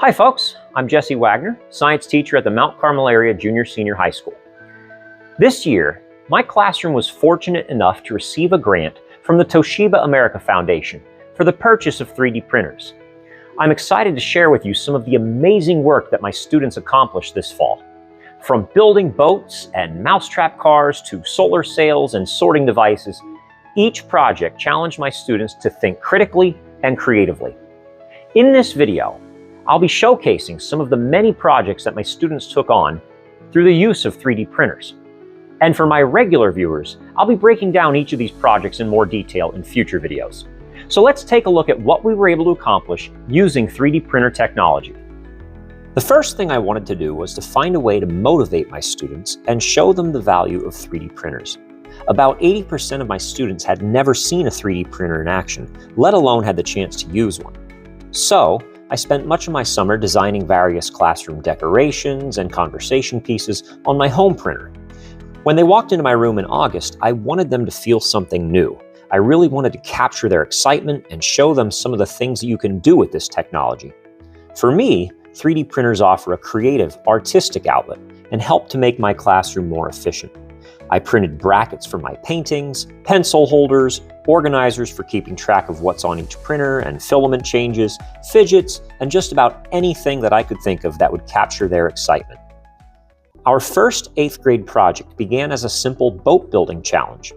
Hi folks, I'm Jesse Wagner, science teacher at the Mount Carmel area junior-senior high school. This year, my classroom was fortunate enough to receive a grant from the Toshiba America Foundation for the purchase of 3D printers. I'm excited to share with you some of the amazing work that my students accomplished this fall. From building boats and Mousetrap cars to solar sails and sorting devices, each project challenged my students to think critically and creatively. In this video, I'll be showcasing some of the many projects that my students took on through the use of 3D printers. And for my regular viewers, I'll be breaking down each of these projects in more detail in future videos. So let's take a look at what we were able to accomplish using 3D printer technology. The first thing I wanted to do was to find a way to motivate my students and show them the value of 3D printers. About 80% of my students had never seen a 3D printer in action, let alone had the chance to use one. So, I spent much of my summer designing various classroom decorations and conversation pieces on my home printer. When they walked into my room in August, I wanted them to feel something new. I really wanted to capture their excitement and show them some of the things that you can do with this technology. For me, 3D printers offer a creative, artistic outlet and help to make my classroom more efficient. I printed brackets for my paintings, pencil holders, organizers for keeping track of what's on each printer, and filament changes, fidgets, and just about anything that I could think of that would capture their excitement. Our first 8th grade project began as a simple boat building challenge,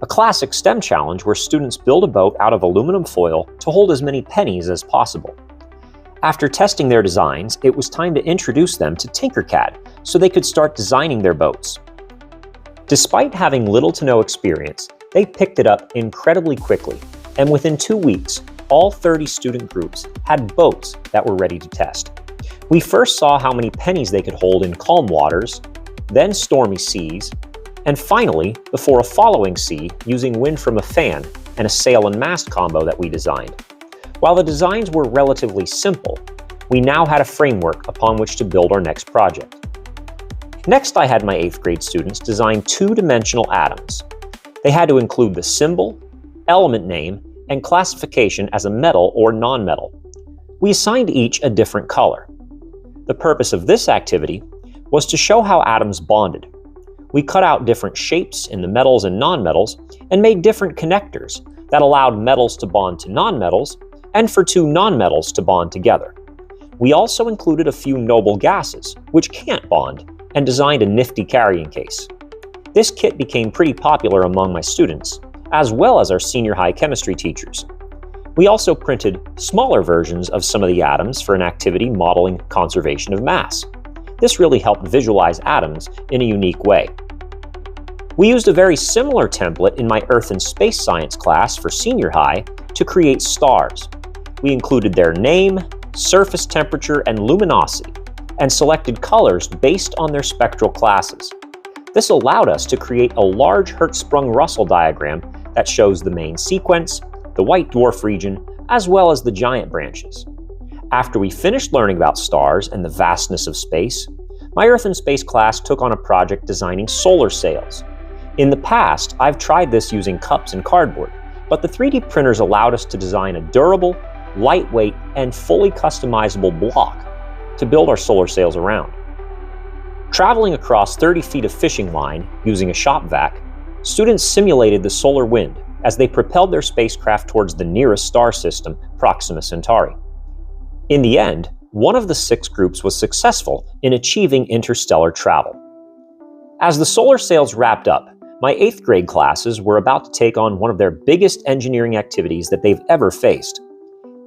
a classic STEM challenge where students build a boat out of aluminum foil to hold as many pennies as possible. After testing their designs, it was time to introduce them to Tinkercad so they could start designing their boats. Despite having little to no experience, they picked it up incredibly quickly, and within 2 weeks, all 30 student groups had boats that were ready to test. We first saw how many pennies they could hold in calm waters, then stormy seas, and finally, before a following sea using wind from a fan and a sail and mast combo that we designed. While the designs were relatively simple, we now had a framework upon which to build our next project. Next, I had my 8th grade students design 2-dimensional atoms. They had to include the symbol, element name, and classification as a metal or non-metal. We assigned each a different color. The purpose of this activity was to show how atoms bonded. We cut out different shapes in the metals and non-metals and made different connectors that allowed metals to bond to non-metals and for 2 non-metals to bond together. We also included a few noble gases, which can't bond, and designed a nifty carrying case. This kit became pretty popular among my students, as well as our senior high chemistry teachers. We also printed smaller versions of some of the atoms for an activity modeling conservation of mass. This really helped visualize atoms in a unique way. We used a very similar template in my Earth and Space Science class for senior high to create stars. We included their name, surface temperature, and luminosity, and selected colors based on their spectral classes. This allowed us to create a large Hertzsprung-Russell diagram that shows the main sequence, the white dwarf region, as well as the giant branches. After we finished learning about stars and the vastness of space, my Earth and Space class took on a project designing solar sails. In the past, I've tried this using cups and cardboard, but the 3D printers allowed us to design a durable, lightweight, and fully customizable block to build our solar sails around. Traveling across 30 feet of fishing line using a shop vac, students simulated the solar wind as they propelled their spacecraft towards the nearest star system, Proxima Centauri. In the end, one of the 6 groups was successful in achieving interstellar travel. As the solar sails wrapped up, my 8th grade classes were about to take on one of their biggest engineering activities that they've ever faced.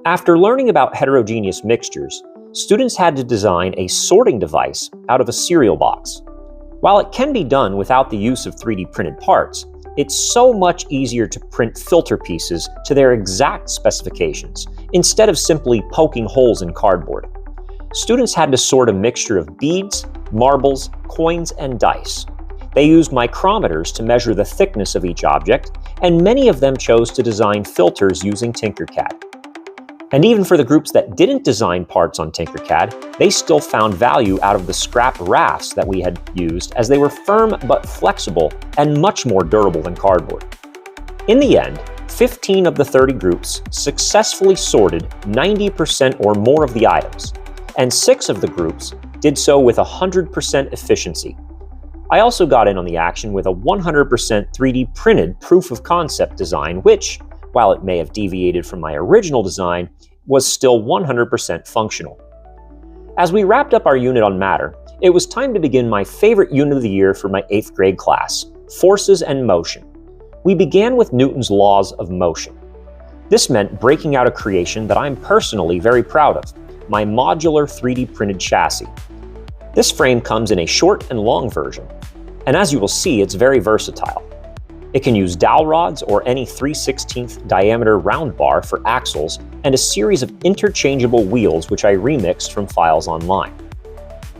After learning about heterogeneous mixtures, students had to design a sorting device out of a cereal box. While it can be done without the use of 3D printed parts, it's so much easier to print filter pieces to their exact specifications, instead of simply poking holes in cardboard. Students had to sort a mixture of beads, marbles, coins, and dice. They used micrometers to measure the thickness of each object, and many of them chose to design filters using Tinkercad. And even for the groups that didn't design parts on Tinkercad, they still found value out of the scrap rafts that we had used, as they were firm but flexible and much more durable than cardboard. In the end, 15 of the 30 groups successfully sorted 90% or more of the items, and 6 of the groups did so with 100% efficiency. I also got in on the action with a 100% 3D printed proof of concept design, which, while it may have deviated from my original design, was still 100% functional. As we wrapped up our unit on matter, it was time to begin my favorite unit of the year for my 8th grade class, forces and motion. We began with Newton's laws of motion. This meant breaking out a creation that I'm personally very proud of, my modular 3D printed chassis. This frame comes in a short and long version, and as you will see, it's very versatile. It can use dowel rods or any 3/16 diameter round bar for axles and a series of interchangeable wheels which I remixed from files online.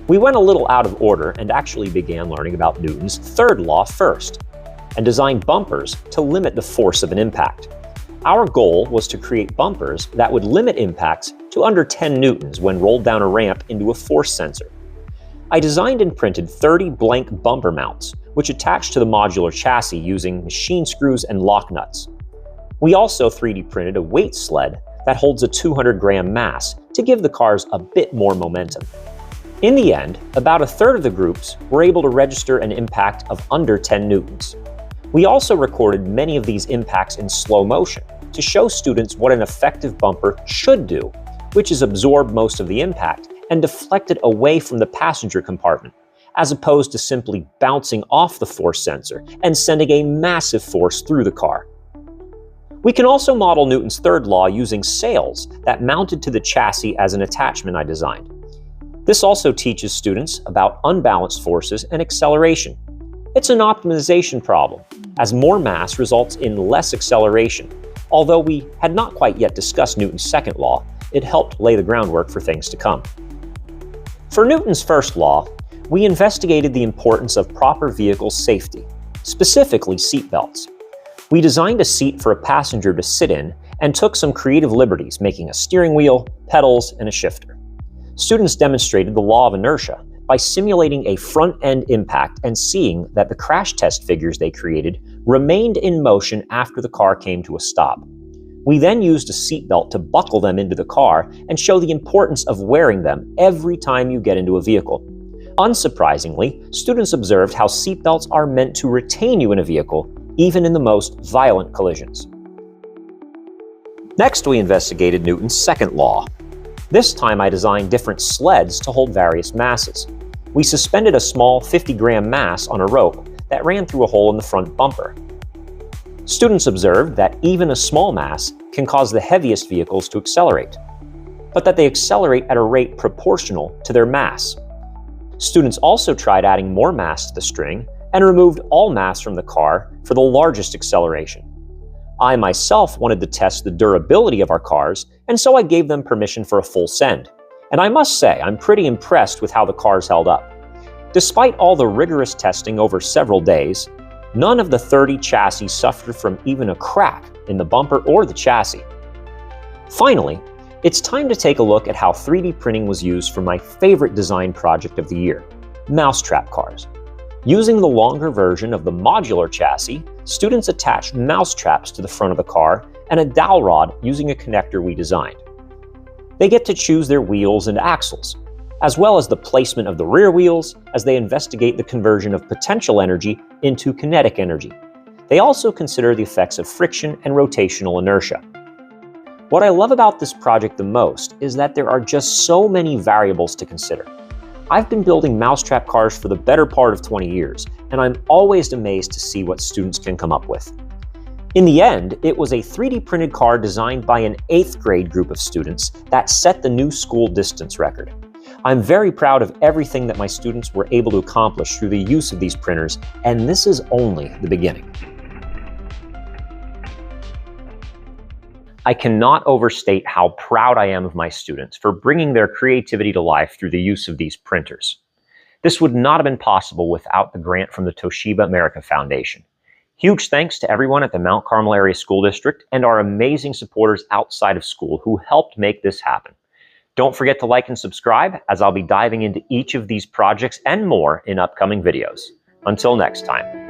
We went a little out of order and actually began learning about Newton's third law first, and designed bumpers to limit the force of an impact. Our goal was to create bumpers that would limit impacts to under 10 newtons when rolled down a ramp into a force sensor. I designed and printed 30 blank bumper mounts, which attached to the modular chassis using machine screws and lock nuts. We also 3D printed a weight sled that holds a 200-gram mass to give the cars a bit more momentum. In the end, about a third of the groups were able to register an impact of under 10 newtons. We also recorded many of these impacts in slow motion to show students what an effective bumper should do, which is absorb most of the impact and deflect it away from the passenger compartment, as opposed to simply bouncing off the force sensor and sending a massive force through the car. We can also model Newton's third law using sails that mounted to the chassis as an attachment I designed. This also teaches students about unbalanced forces and acceleration. It's an optimization problem, as more mass results in less acceleration. Although we had not quite yet discussed Newton's second law, it helped lay the groundwork for things to come. For Newton's first law, we investigated the importance of proper vehicle safety, specifically seat belts. We designed a seat for a passenger to sit in and took some creative liberties, making a steering wheel, pedals, and a shifter. Students demonstrated the law of inertia by simulating a front-end impact and seeing that the crash test figures they created remained in motion after the car came to a stop. We then used a seatbelt to buckle them into the car and show the importance of wearing them every time you get into a vehicle. Unsurprisingly, students observed how seatbelts are meant to retain you in a vehicle, even in the most violent collisions. Next, we investigated Newton's second law. This time I designed different sleds to hold various masses. We suspended a small 50-gram mass on a rope that ran through a hole in the front bumper. Students observed that even a small mass can cause the heaviest vehicles to accelerate, but that they accelerate at a rate proportional to their mass. Students also tried adding more mass to the string and removed all mass from the car for the largest acceleration. I myself wanted to test the durability of our cars, and so I gave them permission for a full send. And I must say, I'm pretty impressed with how the cars held up. Despite all the rigorous testing over several days, none of the 30 chassis suffered from even a crack in the bumper or the chassis. Finally, it's time to take a look at how 3D printing was used for my favorite design project of the year, Mousetrap cars. Using the longer version of the modular chassis, students attached mousetraps to the front of the car and a dowel rod using a connector we designed. They get to choose their wheels and axles, as well as the placement of the rear wheels as they investigate the conversion of potential energy into kinetic energy. They also consider the effects of friction and rotational inertia. What I love about this project the most is that there are just so many variables to consider. I've been building Mousetrap cars for the better part of 20 years, and I'm always amazed to see what students can come up with. In the end, it was a 3D printed car designed by an 8th grade group of students that set the new school distance record. I'm very proud of everything that my students were able to accomplish through the use of these printers, and this is only the beginning. I cannot overstate how proud I am of my students for bringing their creativity to life through the use of these printers. This would not have been possible without the grant from the Toshiba America Foundation. Huge thanks to everyone at the Mount Carmel Area School District and our amazing supporters outside of school who helped make this happen. Don't forget to like and subscribe, as I'll be diving into each of these projects and more in upcoming videos. Until next time.